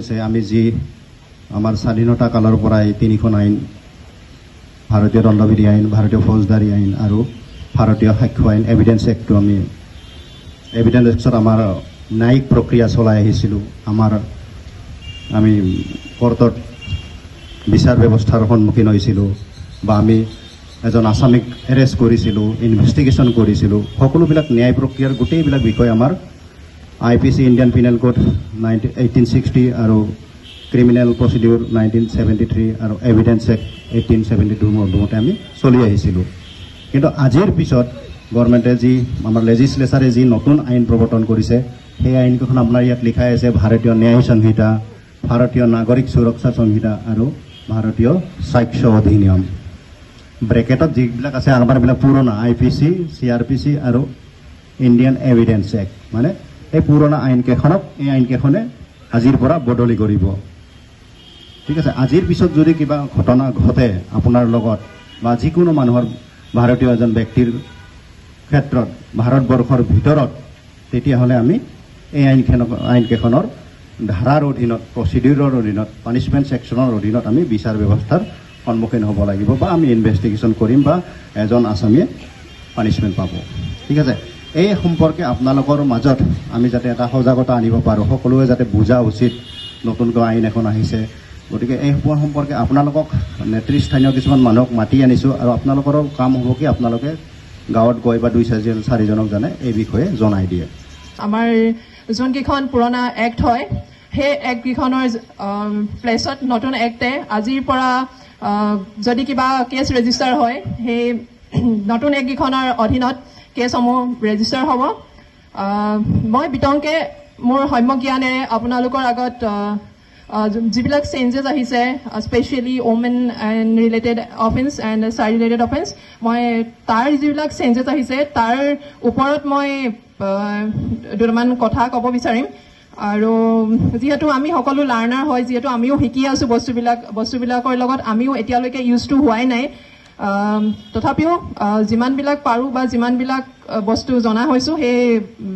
আছে আমি যি আমাৰ স্বাধীনতা কালৰ পৰাই তিনিখন আইন ভাৰতীয় দণ্ডবিধি আইন ভাৰতীয় ফৌজদাৰী আইন আৰু ভাৰতীয় সাক্ষ্য আইন এভিডেন্স এক্টটো আমি এভিডেন্স এক্টত আমাৰ ন্যায়িক প্ৰক্ৰিয়া চলাই আহিছিলোঁ আমি কোৰ্টত বিচাৰ ব্যৱস্থাৰ সন্মুখীন হৈছিলোঁ বা আমি এজন আসামিক এৰেষ্ট কৰিছিলোঁ ইনভেষ্টিগেশ্যন কৰিছিলোঁ সকলোবিলাক ন্যায় প্ৰক্ৰিয়াৰ গোটেইবিলাক বিষয় আমাৰ IPC ইণ্ডিয়ান পিনেল কোড 1860 আৰু ক্ৰিমিনেল প্ৰচিডিউৰ 1973 আৰু এভিডেন্স এক্ট 1872 মতে আমি চলি আহিছিলোঁ কিন্তু আজিৰ পিছত গভৰ্ণমেণ্টে যি আমাৰ লেজিসলেচাৰে যি নতুন আইন প্ৰৱৰ্তন কৰিছে সেই আইনকেইখন আপোনাৰ ইয়াত লিখাই আছে ভাৰতীয় ন্যায় সংহিতা ভাৰতীয় নাগৰিক সুৰক্ষা সংহিতা আৰু ভাৰতীয় সাক্ষ্য অধিনিয়ম ব্ৰেকেটত যিবিলাক আছে আমাৰবিলাক পুৰণা IPC CRPC আৰু ইণ্ডিয়ান এভিডেন্স এক্ট মানে এই পুৰণা আইনকেইখনক এই আইনকেইখনে আজিৰ পৰা বদলি কৰিব ঠিক আছে আজিৰ পিছত যদি কিবা ঘটনা ঘটে আপোনাৰ লগত বা যিকোনো মানুহৰ ভাৰতীয় এজন ব্যক্তিৰ ক্ষেত্ৰত ভাৰতবৰ্ষৰ ভিতৰত তেতিয়াহ'লে আমি এই আইনকেইখনৰ ধাৰাৰ অধীনত প্ৰচিডিউৰৰ অধীনত পানিছমেণ্ট ছেকশ্যনৰ অধীনত আমি বিচাৰ ব্যৱস্থাৰ সন্মুখীন হ'ব লাগিব বা আমি ইনভেষ্টিগেশ্যন কৰিম বা এজন আসামীয়ে পানিছমেণ্ট পাব ঠিক আছে এই সম্পৰ্কে আপোনালোকৰ মাজত আমি যাতে এটা সজাগতা আনিব পাৰোঁ সকলোৱে যাতে বুজা উচিত নতুনকৈ আইন এখন আহিছে গতিকে এই সম্পৰ্কে আপোনালোকক নেতৃস্থানীয় কিছুমান মানুহক মাতি আনিছোঁ আৰু আপোনালোকৰো কাম হ'ব কি আপোনালোকে গাঁৱত গৈ বা 2-4জনক জানে এই বিষয়ে জনাই দিয়ে আমাৰ যোনকেইখন পুৰণা এক্ট হয় সেই এক্টকেইখনৰ প্লেচত নতুন এক্টে আজিৰ পৰা যদি কিবা কেছ ৰেজিষ্টাৰ হয় সেই নতুন এক্টকেইখনৰ অধীনত কেছসমূহ ৰেজিষ্টাৰ হ'ব মই বিতংকে মোৰ সম্যক জ্ঞানেৰে আপোনালোকৰ আগত যিবিলাক চেঞ্জেছ আহিছে specially women and related offence and child related offence মই তাৰ যিবিলাক চেঞ্জেছ আহিছে তাৰ ওপৰত মই দুটামান কথা ক'ব বিচাৰিম আৰু যিহেতু আমি সকলো লাৰ্ণাৰ হয় যিহেতু আমিও শিকি আছোঁ বস্তুবিলাকৰ লগত আমিও এতিয়ালৈকে ইউজ টু হোৱাই নাই তথাপিও যিমানবিলাক পাৰোঁ বা যিমানবিলাক বস্তু জনা হৈছোঁ সেই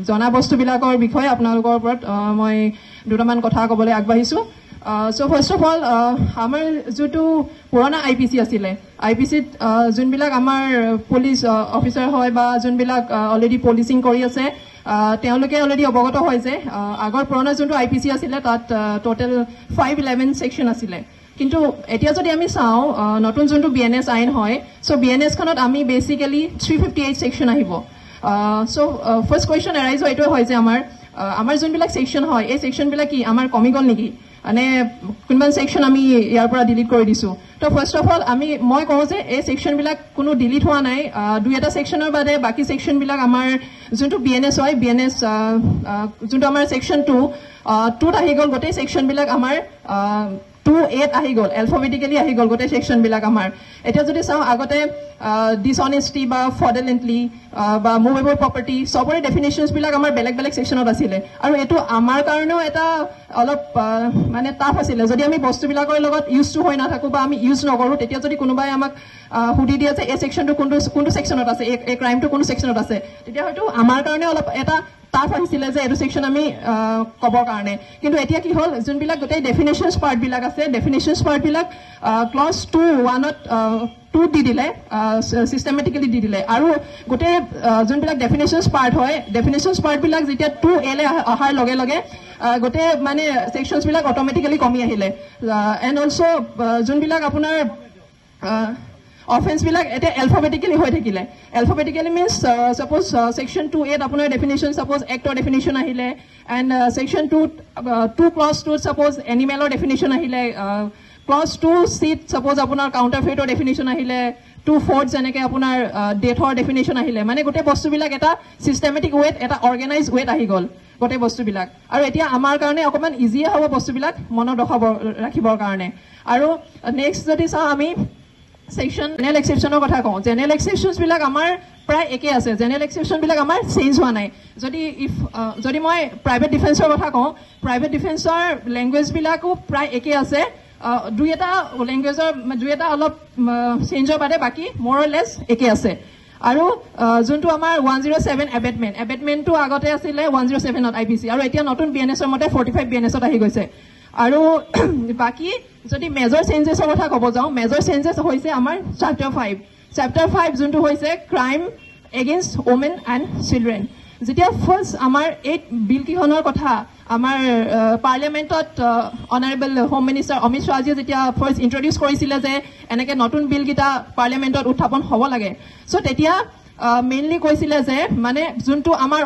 জনা বস্তুবিলাকৰ বিষয়ে আপোনালোকৰ ওপৰত মই দুটামান কথা ক'বলৈ আগবাঢ়িছোঁ চ' ফাৰ্ষ্ট অফ অল আমাৰ যিটো পুৰণা IPC আছিলে IPCত যোনবিলাক আমাৰ পুলিচ অফিচাৰ হয় বা যোনবিলাক অলৰেডি পলিচিং কৰি আছে তেওঁলোকে অলৰেডি অৱগত হয় যে আগৰ পুৰণা যোনটো IPC আছিলে তাত টোটেল 511 ছেকশ্যন আছিলে কিন্তু এতিয়া যদি আমি চাওঁ নতুন যোনটো BNS আইন হয় চ' BNSখনত আমি বেচিকেলি 358 ছেকশ্যন আহিব চ' ফাৰ্ষ্ট কুৱেশ্যন এৰাইজ হয় এইটোৱে হয় যে আমাৰ যোনবিলাক ছেকশ্যন হয় এই ছেকশ্যনবিলাক কি আমাৰ কমি গ'ল নেকি মানে কোনোবান ছেকশ্যন আমি ইয়াৰ পৰা ডিলিট কৰি দিছোঁ তো ফাৰ্ষ্ট অফ অল মই কওঁ যে এই ছেকশ্যনবিলাক কোনো ডিলিট হোৱা নাই 2-এটা ছেকশ্যনৰ বাদে বাকী ছেকশ্যনবিলাক আমাৰ যোনটো BNS হয় BNS যোনটো আমাৰ ছেকশ্যন 2ত আহি গ'ল গোটেই ছেকশ্যনবিলাক আমাৰ 2-8 আহি গ'ল এলফাবেটিকেলি আহি গ'ল গোটেই ছেকশ্যনবিলাক আমাৰ এতিয়া যদি চাওঁ আগতে ডিছঅনেষ্টি বা ফ্ৰডুলেণ্টলি বা মুভেবল প্ৰপাৰ্টি চবৰে ডেফিনেশ্যনছবিলাক আমাৰ বেলেগ বেলেগ ছেকশ্যনত আছিলে আৰু এইটো আমাৰ কাৰণেও এটা অলপ মানে টাফ আছিলে যদি আমি বস্তুবিলাকৰ লগত ইউজ টু হৈ নাথাকোঁ বা আমি ইউজ নকৰোঁ তেতিয়া যদি কোনোবাই আমাক সুধি দিয়ে যে এই ছেকশ্যনটো কোনটো ছেকশ্যনত আছে এই ক্ৰাইমটো কোনটো ছেকশ্যনত আছে তেতিয়া হয়তো আমাৰ কাৰণে অলপ এটা টাফ আহিছিলে যে এইটো ছেকশ্যন আমি ক'বৰ কাৰণে কিন্তু এতিয়া কি হ'ল যোনবিলাক গোটেই ডেফিনেশ্যনছ পাৰ্টবিলাক আছে ডেফিনেশ্যনছ পাৰ্টবিলাক ক্লজ 2:1ত 2 দি দিলে চিষ্টেমেটিকেলি দি দিলে আৰু গোটেই যোনবিলাক ডেফিনেশ্যনছ পাৰ্ট হয় ডেফিনেশ্যনছ পাৰ্টবিলাক যেতিয়া 2A অহাৰ লগে লগে গোটেই মানে ছেকশ্যনছবিলাক অট'মেটিকেলি কমি আহিলে এণ্ড অলছ' যোনবিলাক আপোনাৰ অফেন্সবিলাক এতিয়া এলফাবেটিকেলি হৈ থাকিলে এলফাবেটিকেলি মিনছ ছাপ'জ ছেকশ্যন 2A আপোনাৰ ডেফিনেশ্যন ছাপ'জ এক্টৰ ডেফিনেশ্যন আহিলে এণ্ড ছেকশ্যন 2 ক্লজ 2ত ছাপ'জ এনিমেলৰ ডেফিনেশ্যন আহিলে ক্লজ 2C ছাপ'জ আপোনাৰ কাউণ্টাৰফেইটৰ ডেফিনেশ্যন আহিলে 2/4 যেনেকৈ আপোনাৰ ডেথৰ ডেফিনেশ্যন আহিলে মানে গোটেই বস্তুবিলাক এটা ছিষ্টেমেটিক ৱেত এটা অৰ্গেনাইজ ৱেত আহি গ'ল গোটেই বস্তুবিলাক আৰু এতিয়া আমাৰ কাৰণে অকণমান ইজিয়ে হ'ব বস্তুবিলাক মনত ৰাখিবৰ কাৰণে আৰু নেক্সট যদি চাওঁ আমি ছেকশ্যন জেনেৰেল এক্সেপশ্যনৰ কথা কওঁ জেনেৰেল এক্সেপশ্যনছবিলাক আমাৰ প্ৰায় একে আছে জেনেৰেল এক্সেপশ্যনবিলাক আমাৰ চেঞ্জ হোৱা নাই যদি মই প্ৰাইভেট ডিফেন্সৰ কথা কওঁ প্ৰাইভেট ডিফেন্সৰ লেংগুৱেজবিলাকো প্ৰায় একে আছে 2-এটা লেংগুৱেজৰ 2-এটা অলপ চেঞ্জৰ বাদে বাকী মোৰ লেছ একে আছে আৰু যোনটো আমাৰ 107 এবেটমেণ্টটো আগতে আছিলে 107ত IPC আৰু এতিয়া নতুন BNSৰ মতে 45 BNSত আহি গৈছে আৰু বাকি যদি মেজৰ চেঞ্জেছৰ কথা ক'ব যাওঁ মেজৰ চেঞ্জেছ হৈছে আমাৰ চেপ্টাৰ 5 যোনটো হৈছে crime against women and children যেতিয়া ফাৰ্ষ্ট আমাৰ এই বিলকেইখনৰ কথা আমাৰ পাৰ্লিয়ামেণ্টত অনাৰেবল হোম মিনিষ্টাৰ অমিত শ্বাহজীয়ে যেতিয়া ফাৰ্ষ্ট ইন্ট্ৰডিউচ কৰিছিলে যে এনেকৈ নতুন বিলকেইটা পাৰ্লিয়ামেণ্টত উত্থাপন হ'ব লাগে চ' তেতিয়া মেইনলি কৈছিলে যে মানে যোনটো আমাৰ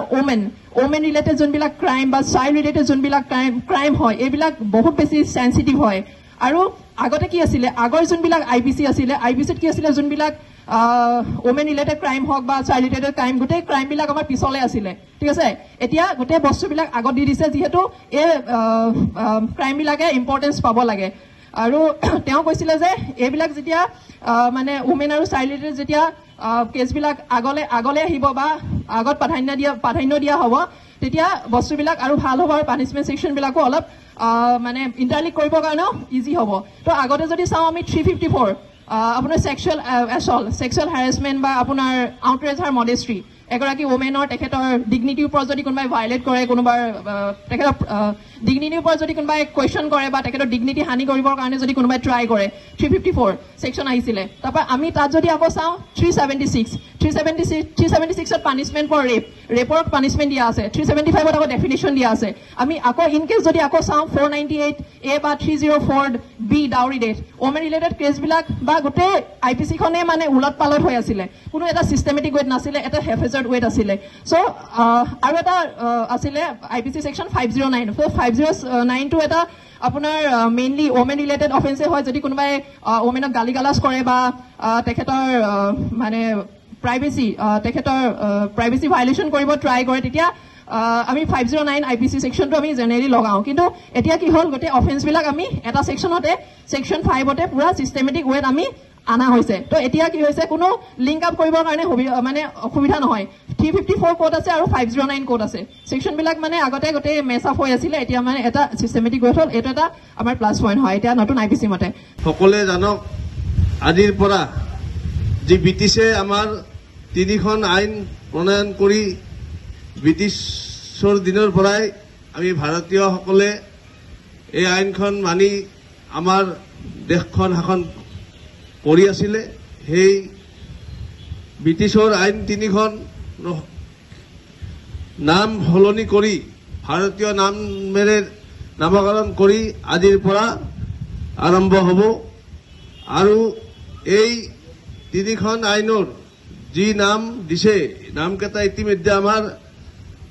ওমেন ৰিলেটেড যোনবিলাক ক্ৰাইম বা চাইল্ড ৰিলেটেড যোনবিলাক ক্ৰাইম হয় এইবিলাক বহুত বেছি চেঞ্চিটিভ হয় আৰু আগতে কি আছিলে আগৰ যোনবিলাক IPC আছিলে IPCত কি আছিলে যোনবিলাক ওমেন ৰিলেটেড ক্ৰাইম হওক বা চাইল্ড ৰিলেটেড ক্ৰাইম গোটেই ক্ৰাইমবিলাক আমাৰ পিছলৈ আছিলে ঠিক আছে এতিয়া গোটেই বস্তুবিলাক আগত দি দিছে যিহেতু এই ক্ৰাইমবিলাকে ইম্পৰ্টেঞ্চ পাব লাগে আৰু তেওঁ কৈছিলে যে এইবিলাক যেতিয়া মানে ওমেন আৰু চাইল্ড ৰিলেটেড যেতিয়া কেছবিলাক আগলৈ আহিব বা আগত প্ৰাধান্য দিয়া হ'ব তেতিয়া বস্তুবিলাক আৰু ভাল হ'ব আৰু পানিছমেণ্ট ছেকশ্যনবিলাকো অলপ মানে ইণ্টাৰলিক কৰিবৰ কাৰণেও ইজি হ'ব তো আগতে যদি চাওঁ আমি 354 আপোনাৰ ছেক্সুৱেল হেৰাছমেণ্ট বা আপোনাৰ আউটৰেজ হাৰ মডেষ্ট্ৰি এগৰাকী ওমেনৰ তেখেতৰ ডিগনিটিৰ ওপৰত যদি কোনোবাই ভাইলেট কৰে কোনোবাৰ তেখেতৰ ডিগনিটিৰ ওপৰত যদি কোনোবাই কুৱেশ্যন কৰে বা তেখেতৰ ডিগনিটি হানি কৰিবৰ কাৰণে যদি কোনোবাই ট্ৰাই কৰে 354 ছেকশ্যন আহিছিলে তাৰপৰা আমি তাত যদি আকৌ চাওঁ 376ত পানিছমেণ্ট ফৰ ৰেপৰ পানিছমেণ্ট দিয়া আছে 375ত আকৌ ডেফিনেশ্যন দিয়া আছে আমি আকৌ ইন কেছ যদি আকৌ চাওঁ 498A বা 304B ডাউৰি ডেথ ওমেন ৰিলেটেড কেছবিলাক বা গোটেই IPCখনে মানে উলট পালট হৈ আছিলে কোনো এটা চিষ্টেমেটিক ৱেট নাছিলে এটা হেফেজাৰ্ড ৱেট আছিলে চ' আৰু এটা আছিলে IPC ছেকশ্যন 509 চ' 509টো এটা আপোনাৰ মেইনলি ওমেন ৰিলেটেড অফেন্সে হয় যদি কোনোবাই ওমেনক গালি গালাজ কৰে বা তেখেতৰ মানে প্ৰাইভেচি ভাইলেশ্যন কৰিব ট্ৰাই কৰে তেতিয়া আমি 509 IPC ছেকশ্যনটো আমি জেনেৰেলি লগাওঁ কিন্তু এতিয়া কি হ'ল গোটেই অফেন্সবিলাক আমি এটা ছেকশ্যনতে ছেকশ্যন 5তে পুৰা চিষ্টেমেটিক ৱেট আমি আনা হৈছে তো এতিয়া কি হৈছে কোনো লিংক আপ কৰিবৰ কাৰণে মানে অসুবিধা নহয় 354 কোড আছে আৰু 509 কোড আছে ছেকশ্যনবিলাক মানে আগতে গোটেই মেচ আপ হৈ আছিলে এতিয়া মানে এটা চিষ্টেমেটিক ৱেট হ'ল এইটো এটা আমাৰ প্লাছ পইণ্ট হয় এতিয়া নতুন IPC মতে সকলোৱে জানক আজিৰ পৰা যি ব্ৰিটিছে আমাৰ 3খন আইন প্ৰণয়ন কৰি ব্ৰিটিছৰ দিনৰ পৰাই আমি ভাৰতীয়সকলে এই আইনখন মানি আমাৰ দেশখন শাসন কৰি আছিলে সেই ব্ৰিটিছৰ আইন 3খন নাম সলনি কৰি ভাৰতীয় নামেৰে নামকৰণ কৰি আজিৰ পৰা আৰম্ভ হ'ব আৰু এই 3খন আইনৰ যি নাম দিছে নামকেইটা ইতিমধ্যে আমাৰ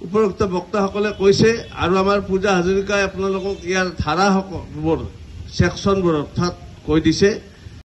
উপৰোক্ত বক্তাসকলে কৈছে আৰু আমাৰ পূজা হাজৰিকাই আপোনালোকক ইয়াৰ ধাৰাবোৰ ছেকশ্যনবোৰ অৰ্থাৎ কৈ দিছে